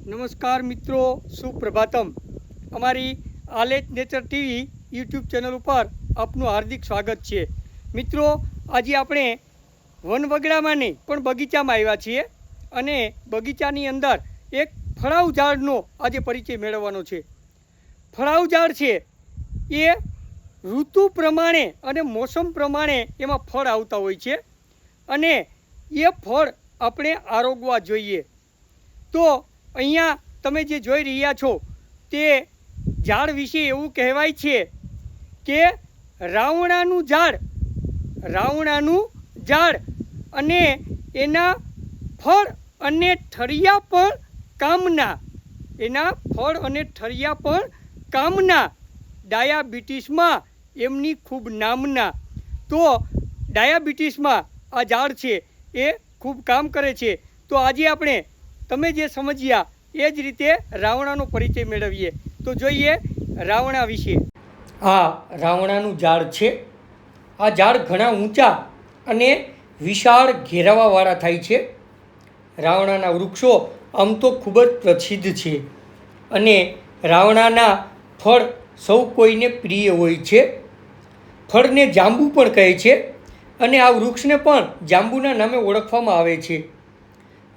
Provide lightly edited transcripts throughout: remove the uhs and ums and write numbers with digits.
નમસ્કાર મિત્રો, સુપ્રભાતમ. અમારી આલેટ નેચર ટીવી યુટ્યુબ ચેનલ ઉપર આપનું હાર્દિક સ્વાગત છે. મિત્રો, આજે આપણે વનવગડામાં નહીં પણ બગીચામાં આવ્યા છીએ અને બગીચાની અંદર એક ફળાઉ ઝાડનો આજે પરિચય મેળવવાનો છે. ફળાઉ ઝાડ છે એ ઋતુ પ્રમાણે અને મોસમ પ્રમાણે એમાં ફળ આવતા હોય છે અને એ ફળ આપણે આરોગવા જોઈએ. તો અહીંયા તમે જે જોઈ રહ્યા છો તે ઝાડ વિશે એવું કહેવાય છે કે રાવણાનું ઝાડ અને એના ફળ અને ઠળિયા પણ કામના ડાયાબિટીસમાં એમની ખૂબ નામના. તો ડાયાબિટીસમાં આ ઝાડ છે એ ખૂબ કામ કરે છે. તો આજે આપણે તમે જે સમજ્યા એ જ રીતે રાવણાનો પરિચય મેળવીએ. તો જોઈએ રાવણા વિશે. આ રાવણાનું ઝાડ છે. આ ઝાડ ઘણા ઊંચા અને વિશાળ ઘેરાવાવાળા થાય છે. રાવણાના વૃક્ષો આમ તો ખૂબ જ પ્રસિદ્ધ છે અને રાવણાના ફળ સૌ કોઈને પ્રિય હોય છે. ફળને જાંબુ પણ કહે છે અને આ વૃક્ષને પણ જાંબુના નામે ઓળખવામાં આવે છે.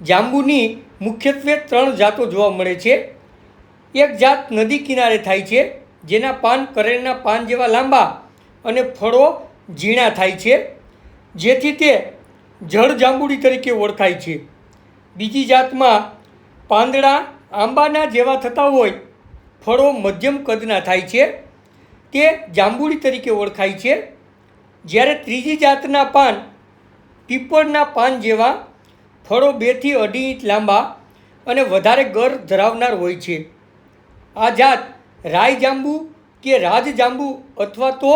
જાંબુની મુખ્યત્વે 3 જાતો જોવા મળે છે. એક જાત નદી કિનારે થાય છે, જેના પાન કરેલના પાન જેવા લાંબા અને ફળો ઝીણા થાય છે, જેથી તે જળ જાંબુડી તરીકે ઓળખાય છે. બીજી જાતમાં પાંદડા આંબાના જેવા થતા હોય, ફળો મધ્યમ કદના થાય છે, તે જાંબુડી તરીકે ઓળખાય છે. જ્યારે ત્રીજી જાતના પાન પીપળના પાન જેવા, ફળો 2 થી 2.5 ઇંચ લાંબા અને વધારે ગર ધરાવનાર હોય છે. આ જાત રાય જાંબુ કે રાજજાંબુ અથવા તો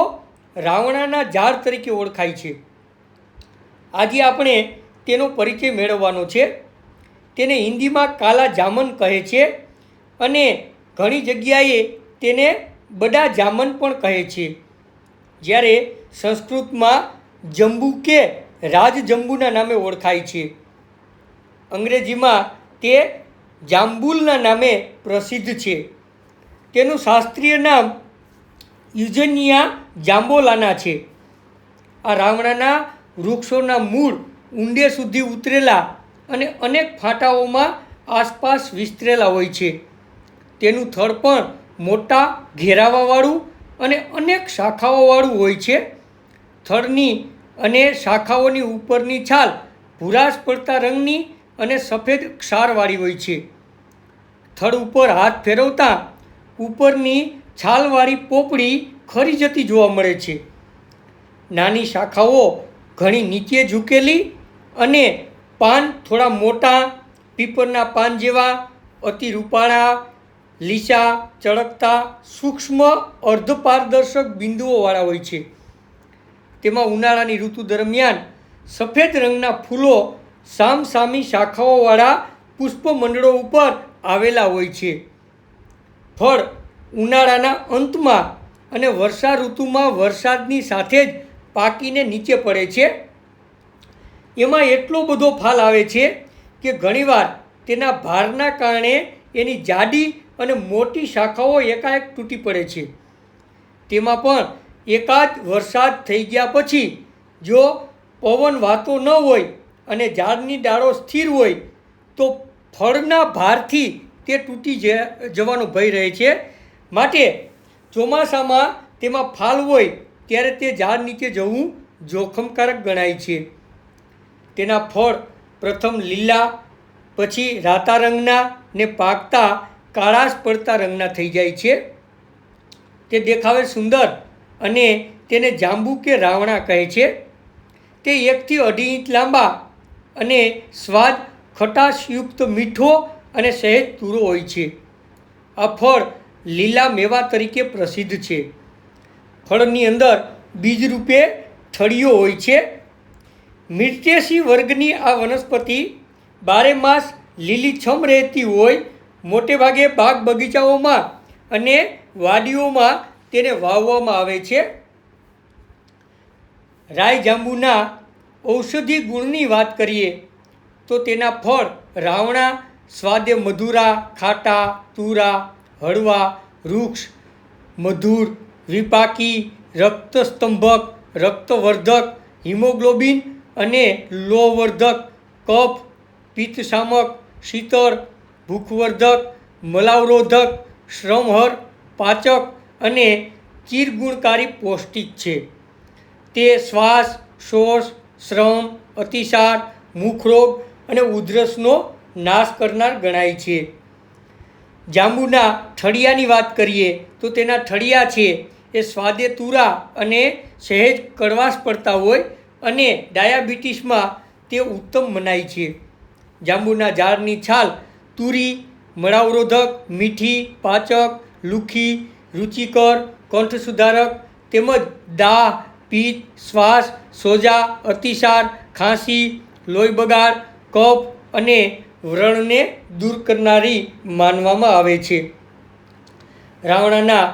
રાવણાના ઝાડ તરીકે ઓળખાય છે. આજે આપણે તેનો પરિચય મેળવવાનો છે. તેને હિન્દીમાં કાલા જામન કહે છે અને ઘણી જગ્યાએ તેને બડા જામન પણ કહે છે. જ્યારે સંસ્કૃતમાં જંબુ કે રાજજંબુના નામે ઓળખાય છે. અંગ્રેજીમાં તે જાંબુલના નામે પ્રસિદ્ધ છે. તેનું શાસ્ત્રીય નામ યુજેનિયા જાંબોલાના છે. આ રાવણાના વૃક્ષોના મૂળ ઊંડે સુધી ઉતરેલા અને અનેક ફાંટાઓમાં આસપાસ વિસ્તરેલા હોય છે. તેનું થડ પણ મોટા ઘેરાવાવાળું અને અનેક શાખાઓવાળું હોય છે. થડની અને શાખાઓની ઉપરની છાલ ભૂરાશ પડતા રંગની અને સફેદ ક્ષારવાળી હોય છે. થડ ઉપર હાથ ફેરવતા ઉપરની છાલવાળી પોપડી ખરી જતી જોવા મળે છે. નાની શાખાઓ ઘણી નીચે ઝૂકેલી અને પાન થોડા મોટા, પીપળના પાન જેવા, અતિ રૂપાળા, લીસા, ચળકતા, સૂક્ષ્મ અર્ધપારદર્શક બિંદુઓવાળા હોય છે. તેમાં ઉનાળાની ઋતુ દરમિયાન સફેદ રંગના ફૂલો સામસામી શાખાઓવાળા પુષ્પમંડળો ઉપર આવેલા હોય છે. ફળ ઉનાળાના અંતમાં અને વર્ષા ઋતુમાં વરસાદની સાથે જ પાકીને નીચે પડે છે. એમાં એટલો બધો ફાલ આવે છે કે ઘણીવાર તેના ભારના કારણે એની જાડી અને મોટી શાખાઓ એકાએક તૂટી પડે છે. તેમાં પણ એકાદ વરસાદ થઈ ગયા પછી જો પવન વાતો ન હોય અને ઝાડની ડાળો સ્થિર હોય તો ફળના ભારથી તે તૂટી જવાનો ભય રહે છે. માટે ચોમાસામાં તેમાં ફાલ હોય ત્યારે તે ઝાડ નીચે જવું જોખમકારક ગણાય છે. તેના ફળ પ્રથમ લીલા, પછી રાતા રંગના ને પાકતા કાળાશ પડતા રંગના થઈ જાય છે. તે દેખાવે સુંદર અને તેને જાંબુ કે રાવણા કહે છે. તે 1 થી 2.5 ઇંચ લાંબા અને સ્વાદ ખટાશયુક્ત મીઠો અને સહેજ તુરો હોય છે. આ ફળ લીલા મેવા તરીકે પ્રસિદ્ધ છે. ફળની અંદર બીજરૂપે ઠળિયો હોય છે. મિર્ચેસી વર્ગની આ વનસ્પતિ 12 માસ લીલીછમ રહેતી હોય. મોટે ભાગે બાગ બગીચાઓમાં અને વાડીઓમાં તેને વાવવામાં આવે છે. રાય જાંબુના ઔષધિ ગુણની વાત કરીએ તો તેના ફળ રાવણા સ્વાદે મધુરા, ખાટા, તુરા, હળવા, વૃક્ષ, મધુર, વિપાકી, રક્તસ્તંભક, રક્તવર્ધક, હિમોગ્લોબિન અને લોહવર્ધક, કફ, પિત્તશામક, શીતળ, ભૂખવર્ધક, મલાવરોધક, શ્રમહર, પાચક અને ચીરગુણકારી પૌષ્ટિક છે. તે શ્વાસ, શ્વાસ, શ્રમ, અતિસાર, મુખરોગ અને ઉધરસનો નાશ કરનાર ગણાય છે. જાંબુના ઠળિયાની વાત કરીએ તો તેના ઠળિયા છે એ સ્વાદે તુરા અને સહેજ કડવાશ પડતા હોય અને ડાયાબિટીસમાં તે ઉત્તમ મનાય છે. જાંબુના ઝાડની છાલ તુરી, મળાવરોધક, મીઠી, પાચક, લુખી, રુચિકર, કંઠ સુધારક તેમજ દાહ, પિત્ત, શ્વાસ, સોજા, અતિસાર, ખાંસી, લોહી બગાડ, કફ અને વ્રણને દૂર કરનારી માનવામાં આવે છે. રાવણાના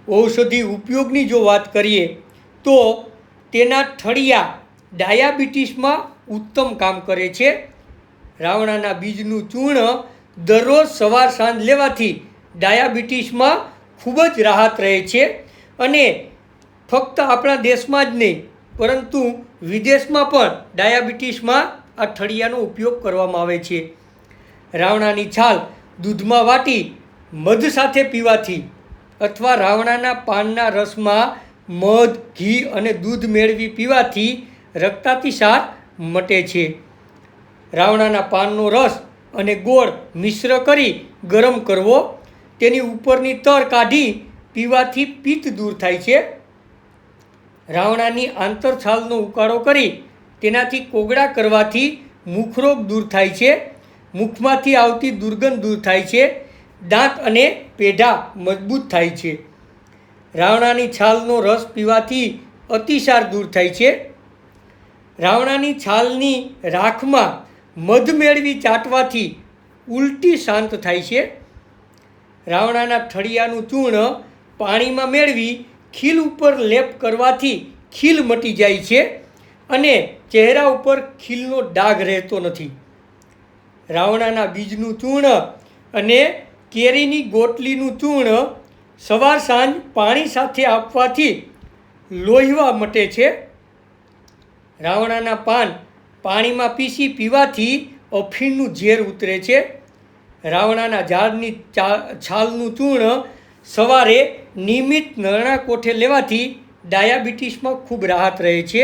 ઔષધિ ઉપયોગની જો વાત કરીએ તો તેના ઠળિયા ડાયાબિટીસમાં ઉત્તમ કામ કરે છે. રાવણાના બીજનું ચૂર્ણ દરરોજ સવાર સાંજ લેવાથી ડાયાબિટીસમાં ખૂબ જ રાહત રહે છે અને ફક્ત આપણા દેશમાં જ નહીં પરંતુ વિદેશમાં પણ ડાયાબિટીસમાં આ ઠળિયાનો ઉપયોગ કરવામાં આવે છે. રાવણાની છાલ દૂધમાં વાટી મધ સાથે પીવાથી અથવા રાવણાના પાનના રસમાં મધ, ઘી અને દૂધ મેળવી પીવાથી રક્તાતિસાર મટે છે. રાવણાના પાનનો રસ અને ગોળ મિશ્ર કરી ગરમ કરવો, તેની ઉપરની તર કાઢી પીવાથી પિત્ત દૂર થાય છે. રાવણાની આંતરછાલનો ઉકાળો કરી તેનાથી કોગળા કરવાથી મુખરોગ દૂર થાય છે, મુખમાંથી આવતી દુર્ગંધ દૂર થાય છે, દાંત અને પેઢા મજબૂત થાય છે. રાવણાની છાલનો રસ પીવાથી અતિસાર દૂર થાય છે. રાવણાની છાલની રાખમાં મધ મેળવી ચાટવાથી ઉલટી શાંત થાય છે. રાવણાના ઠળિયાનું ચૂર્ણ પાણીમાં મેળવી ખીલ ઉપર લેપ કરવાથી ખીલ મટી જાય છે અને ચહેરા ઉપર ખીલનો ડાઘ રહેતો નથી. રાવણાના બીજનું ચૂર્ણ અને કેરીની ગોટલીનું ચૂર્ણ સવાર સાંજ પાણી સાથે આપવાથી લોહીવા મટે છે. રાવણાના પાન પાણીમાં પીસી પીવાથી અફીણનું ઝેર ઉતરે છે. રાવણાના ઝાડની છાલનું ચૂર્ણ સવારે નિયમિત નરણા કોઠે લેવાથી ડાયાબિટીસમાં ખૂબ રાહત રહે છે.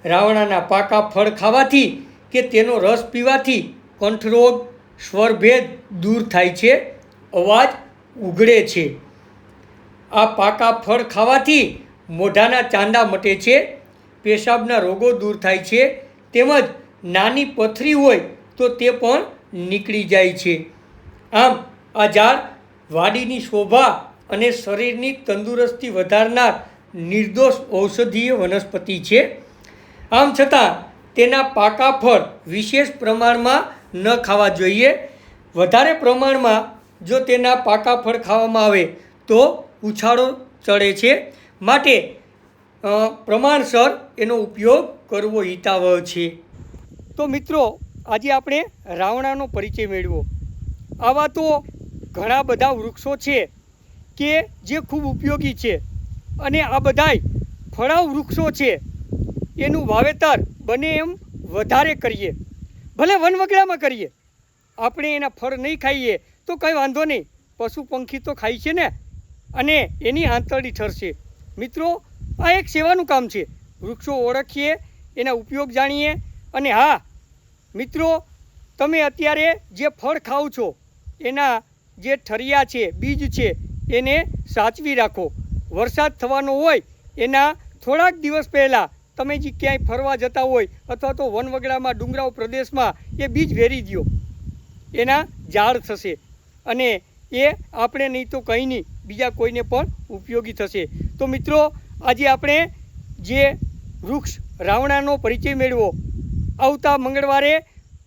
રાવણાના પાકા ફળ ખાવાથી કે તેનો રસ પીવાથી કંઠરોગ, સ્વરભેદ દૂર થાય છે, અવાજ ઉઘડે છે. આ પાકા ફળ ખાવાથી મોઢાના ચાંદા મટે છે, પેશાબના રોગો દૂર થાય છે તેમજ નાની પથરી હોય તો તે પણ નીકળી જાય છે. આમ આ ઝાડ વાડીની શોભા અને શરીરની તંદુરસ્તી વધારનાર નિર્દોષ ઔષધીય વનસ્પતિ છે. આમ છતાં તેના પાકા ફળ વિશેષ પ્રમાણમાં ન ખાવા જોઈએ. વધારે પ્રમાણમાં જો તેના પાકા ફળ ખાવામાં આવે તો ઉછાળો ચડે છે, માટે પ્રમાણસર એનો ઉપયોગ કરવો હિતાવહ છે. તો મિત્રો, આજે આપણે રાવણાનો પરિચય મેળવ્યો. આવા તો ઘણા બધા વૃક્ષો છે કે જે ખૂબ ઉપયોગી છે અને આ બધાય ફળાઉ વૃક્ષો છે. એનું વાવેતર બને એમ વધારે કરીએ, ભલે વનવગડામાં કરીએ. આપણે એના ફળ નહીં ખાઈએ તો કંઈ વાંધો નહીં, પશુ પંખી તો ખાય છે ને, અને એની આંતરડી ઠરશે. મિત્રો, આ એક સેવાનું કામ છે. વૃક્ષો ઓળખીએ, એના ઉપયોગ જાણીએ. અને હા મિત્રો, તમે અત્યારે જે ફળ ખાઓ છો એના જે ઠળિયા છે, બીજ છે, એને સાચવી રાખો. વરસાદ થવાનો હોય એના થોડાક દિવસ પહેલાં તમે જે ક્યાંય ફરવા જતા હોય અથવા તો વનવગડામાં ડુંગરાળ પ્રદેશમાં એ બીજ વેરી દો, એના ઝાડ થશે અને એ આપણે નહીં તો કંઈ નહીં, બીજા કોઈને પણ ઉપયોગી થશે. તો મિત્રો, આજે આપણે જે વૃક્ષ રાવણાનો પરિચય મેળવો. આવતા મંગળવારે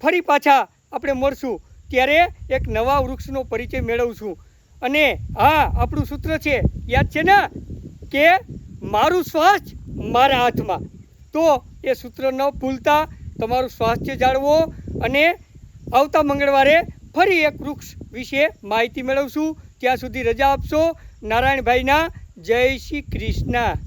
ફરી પાછા આપણે મળશું, ત્યારે એક નવા વૃક્ષનો પરિચય મેળવશું. અને હા, આપણું સૂત્ર છે, યાદ છે ને, કે મારું સ્વાસ્થ્ય મારા હાથમાં. તો એ સૂત્ર ન ભૂલતા તમારું સ્વાસ્થ્ય જાળવો અને આવતા મંગળવારે ફરી એક વૃક્ષ વિશે માહિતી મેળવશું. ત્યાં સુધી રજા આપશો. નારાયણભાઈના જય શ્રી કૃષ્ણ.